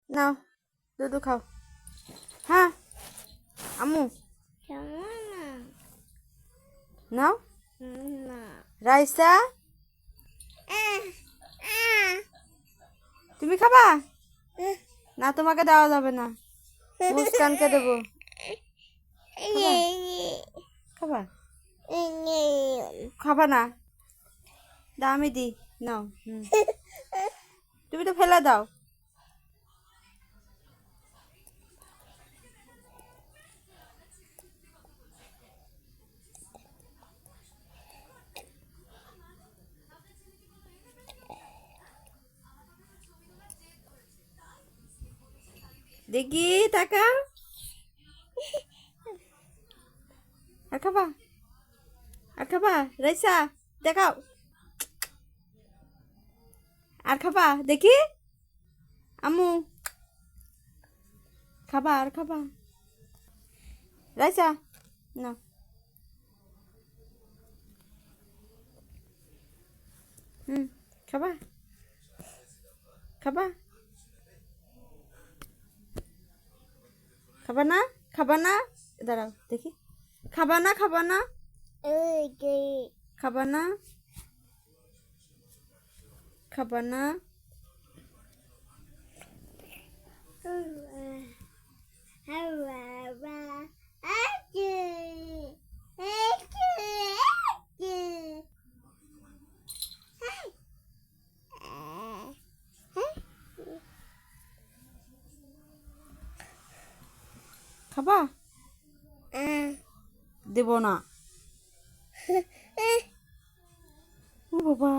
নাও দুধু খাও। হ্যাঁ আম্মু নাও। রাইসা তুমি খাবা না? তোমাকে দেওয়া যাবে না, মুস্কানকে দেবো। খাবা খাবা না? দাও আমি দিই, নাও। তুমি তো ফেলে দাও। দেখি টাকা আর খাবা? আর খাবা রাইসা? দেখাও। আর খাবা দেখি? আম্মু খাবা? আর খাবা? রাইসা না। খাবা? খাবা? খাবা না? খাবা না? দাঁড়াও দেখি। খাবা না? খাবা না? খাবা না? খাবা না? খাবা? দেব না। ও বাবা।